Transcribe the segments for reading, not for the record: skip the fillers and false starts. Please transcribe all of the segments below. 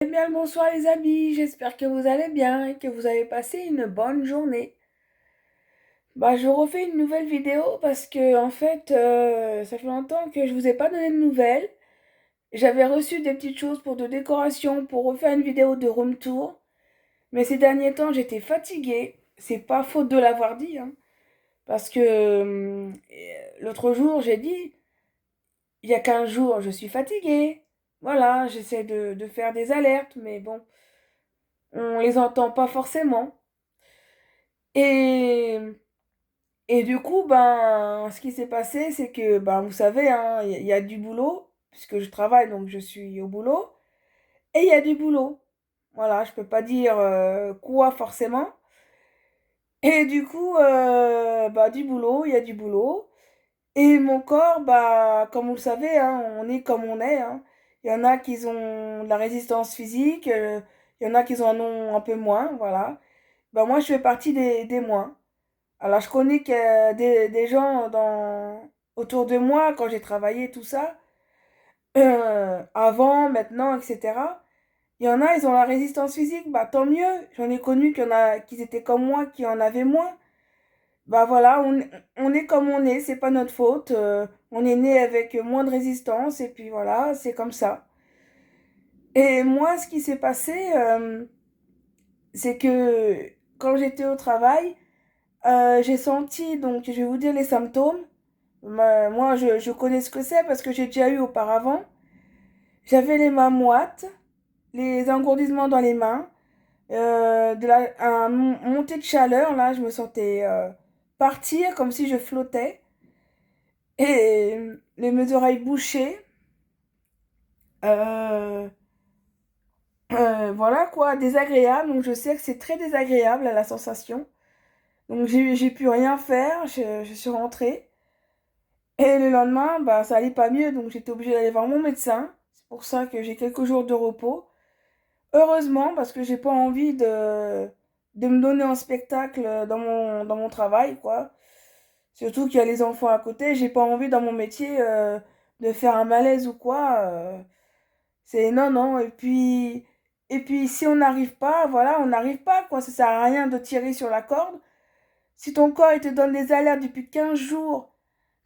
Eh bien, le bonsoir les amis, j'espère que vous allez bien et que vous avez passé une bonne journée. Je refais une nouvelle vidéo parce que ça fait longtemps que je vous ai pas donné de nouvelles. J'avais reçu des petites choses pour de décoration pour refaire une vidéo de room tour, mais ces derniers temps j'étais fatiguée. C'est pas faute de l'avoir dit, hein, parce que l'autre jour j'ai dit, il y a 15 jours je suis fatiguée. Voilà, j'essaie de faire des alertes, mais bon, on les entend pas forcément. Et, et du coup, ce qui s'est passé, c'est que, vous savez, hein, il y a du boulot, puisque je travaille, donc je suis au boulot, et il y a du boulot. Voilà, je peux pas dire quoi forcément. Et du coup, du boulot, il y a du boulot. Et mon corps, comme vous le savez, hein, on est comme on est, hein. Il y en a qui ont de la résistance physique, il y en a qui en ont un peu moins, voilà. Moi, je fais partie des moins. Alors, je connais que des gens autour de moi, quand j'ai travaillé, tout ça, avant, maintenant, etc. Il y en a, ils ont la résistance physique, tant mieux. J'en ai connu qu'il y en a qui étaient comme moi, qui en avaient moins. Voilà, on est comme on est, c'est pas notre faute. On est né avec moins de résistance, et puis voilà, c'est comme ça. Et moi, ce qui s'est passé, c'est que quand j'étais au travail, j'ai senti, donc je vais vous dire les symptômes. Moi, je connais ce que c'est parce que j'ai déjà eu auparavant. J'avais les mains moites, les engourdissements dans les mains, montée de chaleur, là, je me sentais partir comme si je flottais, et mes oreilles bouchées. euh, voilà quoi, désagréable. Donc je sais que c'est très désagréable à la sensation. Donc j'ai pu rien faire, je suis rentrée. Et le lendemain, ça allait pas mieux, donc j'étais obligée d'aller voir mon médecin. C'est pour ça que j'ai quelques jours de repos. Heureusement, parce que j'ai pas envie de me donner en spectacle dans mon travail, quoi. Surtout qu'il y a les enfants à côté, j'ai pas envie dans mon métier de faire un malaise ou quoi. C'est non, non. Et puis si on n'arrive pas, voilà, on n'arrive pas, quoi. Ça sert à rien de tirer sur la corde. Si ton corps il te donne des alertes depuis 15 jours,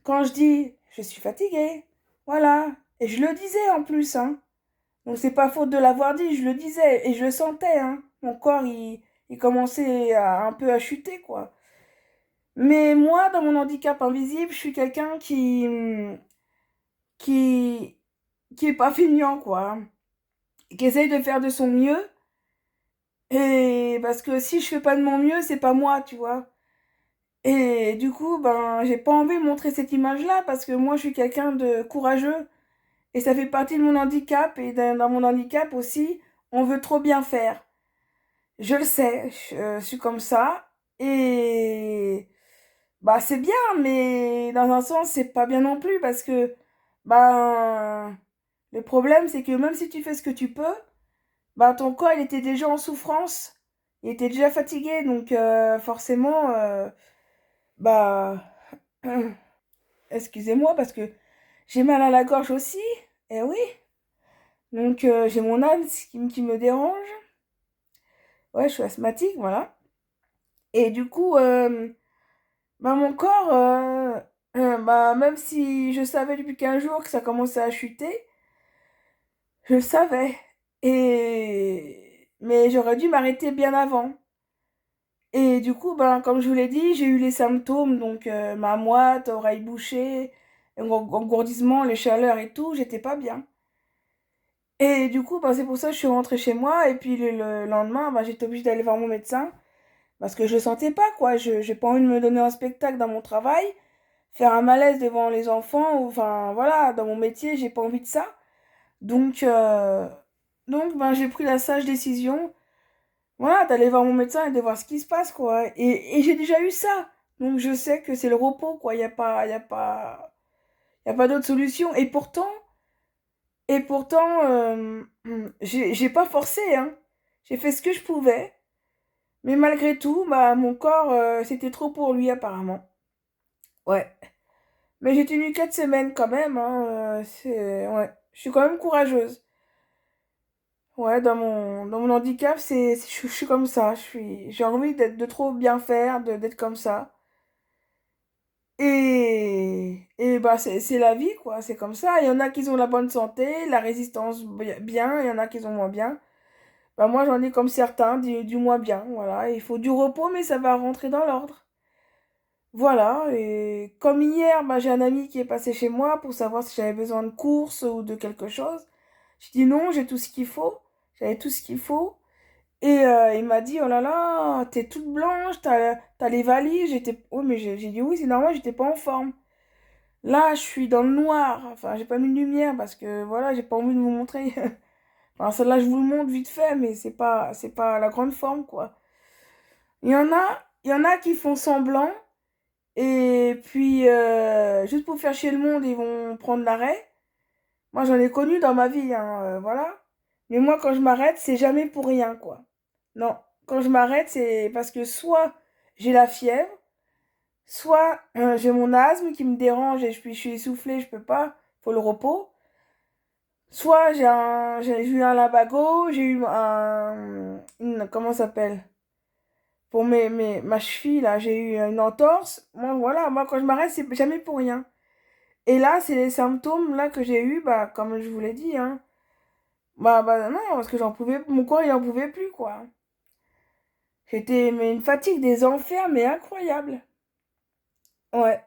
quand je dis je suis fatiguée, voilà. Et je le disais en plus, hein. Donc c'est pas faute de l'avoir dit, je le disais et je le sentais, hein. Mon corps il commençait un peu à chuter, quoi. Mais moi, dans mon handicap invisible, je suis quelqu'un qui, qui est pas feignant, quoi. Qui essaye de faire de son mieux. Et parce que si je fais pas de mon mieux, c'est pas moi, tu vois. Et du coup, j'ai pas envie de montrer cette image-là parce que moi, je suis quelqu'un de courageux. Et ça fait partie de mon handicap. Et dans mon handicap aussi, on veut trop bien faire. Je le sais, je suis comme ça. Et c'est bien, mais dans un sens, c'est pas bien non plus parce que le problème, c'est que même si tu fais ce que tu peux, ton corps, il était déjà en souffrance. Il était déjà fatigué, donc forcément, bah, excusez-moi parce que j'ai mal à la gorge aussi. Eh oui, donc j'ai mon âne qui me dérange. Ouais, je suis asthmatique, voilà. Et du coup, mon corps, même si je savais depuis 15 jours que ça commençait à chuter, je le savais. Mais j'aurais dû m'arrêter bien avant. Et du coup, comme je vous l'ai dit, j'ai eu les symptômes, donc ma moite, oreille bouchée, engourdissement, les chaleurs et tout, j'étais pas bien. Et du coup, c'est pour ça que je suis rentrée chez moi, et puis le lendemain, j'étais obligée d'aller voir mon médecin, parce que je le sentais pas, quoi. Je j'ai pas envie de me donner un spectacle dans mon travail, faire un malaise devant les enfants, ou enfin, voilà, dans mon métier, j'ai pas envie de ça. Donc, j'ai pris la sage décision, voilà, d'aller voir mon médecin et de voir ce qui se passe, quoi. Et j'ai déjà eu ça. Donc je sais que c'est le repos, quoi. Il y a pas d'autre solution. Et pourtant, j'ai pas forcé, hein. J'ai fait ce que je pouvais. Mais malgré tout, mon corps, c'était trop pour lui, apparemment. Ouais. Mais j'ai tenu 4 semaines quand même, hein. Ouais. Je suis quand même courageuse. Ouais, dans mon handicap, je suis comme ça. J'ai envie de trop bien faire, d'être comme ça. Et bah, c'est la vie, quoi. C'est comme ça. Il y en a qui ont la bonne santé, la résistance bien, il y en a qui ont moins bien. Bah, moi, j'en ai comme certains, du moins bien. Voilà. Il faut du repos, mais ça va rentrer dans l'ordre. Voilà. Et comme hier, bah, j'ai un ami qui est passé chez moi pour savoir si j'avais besoin de courses ou de quelque chose. Je dis non, j'ai tout ce qu'il faut. J'avais tout ce qu'il faut. Et il m'a dit, oh là là, t'es toute blanche, t'as les valises. Oui, mais j'ai dit oui, c'est normal, j'étais pas en forme. Là, je suis dans le noir. Enfin, j'ai pas mis de lumière parce que voilà, j'ai pas envie de vous montrer. Enfin, celle-là, je vous le montre vite fait, mais c'est pas la grande forme, quoi. Il y en a qui font semblant et puis juste pour faire chier le monde, ils vont prendre l'arrêt. Moi, j'en ai connu dans ma vie, hein, voilà. Mais moi, quand je m'arrête, c'est jamais pour rien, quoi. Non, quand je m'arrête, c'est parce que soit j'ai la fièvre, soit j'ai mon asthme qui me dérange et je suis essoufflée, je peux pas, faut le repos. Soit j'ai eu un lumbago, j'ai eu comment ça s'appelle? Pour ma cheville, là, j'ai eu une entorse. Moi, voilà, moi, quand je m'arrête, c'est jamais pour rien. Et là, c'est les symptômes, là, que j'ai eu, bah, comme je vous l'ai dit, hein. Bah, non, parce que j'en pouvais, mon corps, il en pouvait plus, quoi. Mais une fatigue des enfers, mais incroyable. Ouais.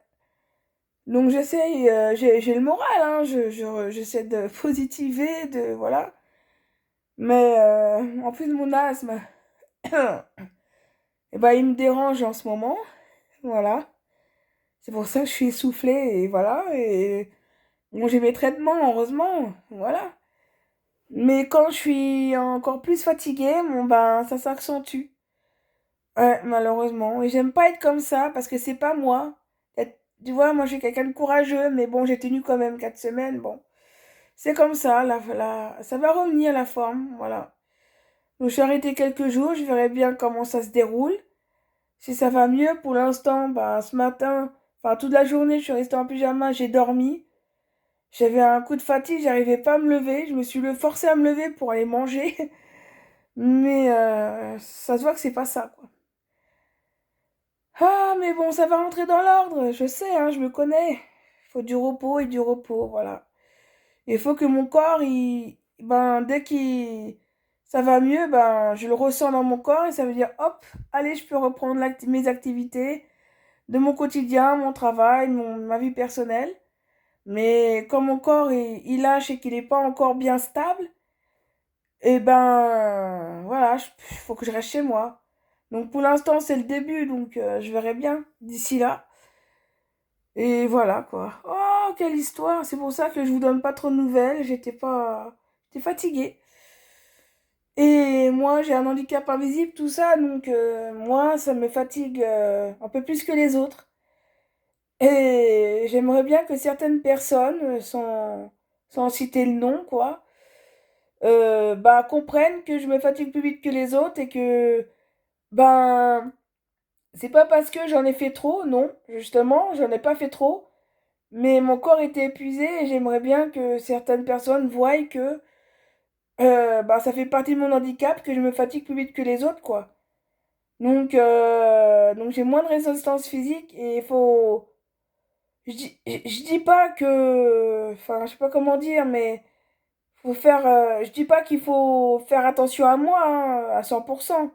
Donc j'essaye, j'ai le moral, hein, j'essaie de positiver, voilà. Mais en plus de mon asthme, et ben, il me dérange en ce moment, voilà. C'est pour ça que je suis essoufflée, et voilà. Et bon, j'ai mes traitements, heureusement, voilà. Mais quand je suis encore plus fatiguée, bon, ben, ça s'accentue. Ouais, malheureusement. Et j'aime pas être comme ça, parce que c'est pas moi. Tu vois, moi, je suis quelqu'un de courageux, mais bon, j'ai tenu quand même 4 semaines, bon. C'est comme ça, ça va revenir la forme, voilà. Donc je vais arrêter quelques jours, je verrai bien comment ça se déroule. Si ça va mieux, pour l'instant, bah, ce matin, enfin toute la journée, je suis restée en pyjama, j'ai dormi. J'avais un coup de fatigue, j'arrivais pas à me lever. Je me suis forcée à me lever pour aller manger. Mais ça se voit que c'est pas ça, quoi. Ah, mais bon, ça va rentrer dans l'ordre, je sais, hein, je me connais. Il faut du repos et du repos, voilà. Il faut que mon corps, ben, ça va mieux, ben, je le ressens dans mon corps et ça veut dire, hop, allez, je peux reprendre mes activités de mon quotidien, mon travail, ma vie personnelle. Mais quand mon corps, il lâche et qu'il n'est pas encore bien stable, et ben, voilà, il faut que je reste chez moi. Donc pour l'instant, c'est le début, donc je verrai bien d'ici là. Et voilà, quoi. Oh, quelle histoire! C'est pour ça que je vous donne pas trop de nouvelles. J'étais fatiguée. Et moi, j'ai un handicap invisible, tout ça, donc moi, ça me fatigue un peu plus que les autres. Et j'aimerais bien que certaines personnes, sans citer le nom, quoi, bah, comprennent que je me fatigue plus vite que les autres et que, ben, c'est pas parce que j'en ai fait trop, non, justement, j'en ai pas fait trop. Mais mon corps était épuisé et j'aimerais bien que certaines personnes voient que bah, ça fait partie de mon handicap, que je me fatigue plus vite que les autres, quoi. Donc j'ai moins de résistance physique et il faut... je dis pas que... Enfin, je sais pas comment dire, mais faut faire... je dis pas qu'il faut faire attention à moi, hein, à 100%.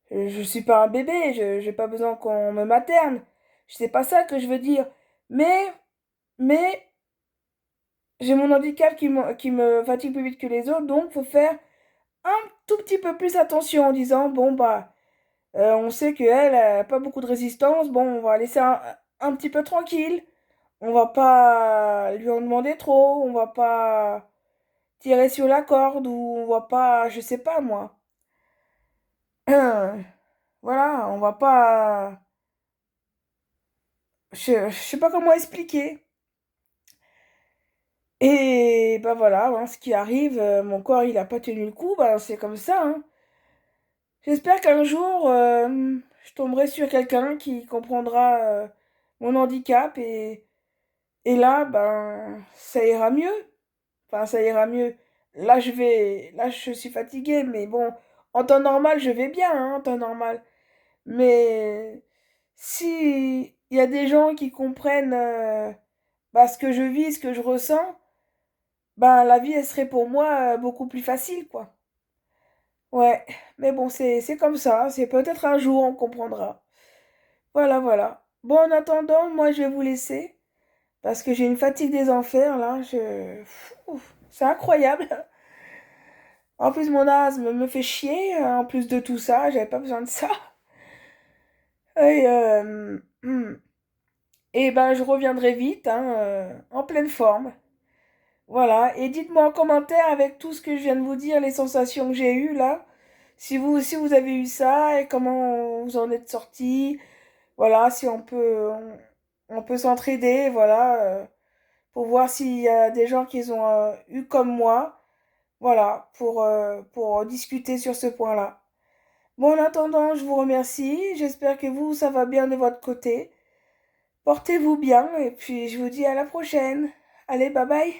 Je suis pas un bébé, j'ai pas besoin qu'on me materne. C'est pas ça que je veux dire. Mais... Mais j'ai mon handicap qui me fatigue plus vite que les autres, donc faut faire un tout petit peu plus attention en disant, bon, bah, on sait qu'elle a pas beaucoup de résistance, bon, on va la laisser un petit peu tranquille, on va pas lui en demander trop, on va pas tirer sur la corde, ou on va pas, je sais pas moi. Voilà, on va pas... Je sais pas comment expliquer. Et bah voilà, hein, ce qui arrive, mon corps il a pas tenu le coup, bah c'est comme ça, hein. J'espère qu'un jour, je tomberai sur quelqu'un qui comprendra mon handicap et là, ben, ça ira mieux. Enfin, ça ira mieux. là, je suis fatiguée, mais bon, en temps normal, je vais bien, hein, en temps normal. Mais si il y a des gens qui comprennent bah, ce que je vis, ce que je ressens, bah, la vie, elle serait pour moi beaucoup plus facile, quoi. Ouais, mais bon, c'est comme ça, c'est peut-être un jour on comprendra. Voilà, voilà. Bon, en attendant, moi, je vais vous laisser, parce que j'ai une fatigue des enfers, là, c'est incroyable. En plus, mon asthme me fait chier, en plus de tout ça, j'avais pas besoin de ça. Et, et ben, je reviendrai vite, hein, en pleine forme. Voilà, et dites-moi en commentaire avec tout ce que je viens de vous dire, les sensations que j'ai eues là, si vous avez eu ça et comment vous en êtes sortis. Voilà, si on peut s'entraider, voilà, pour voir s'il y a des gens qui ont eu comme moi, voilà, pour discuter sur ce point-là. Bon, en attendant, je vous remercie. J'espère que vous, ça va bien de votre côté. Portez-vous bien et puis je vous dis à la prochaine. Allez, bye bye.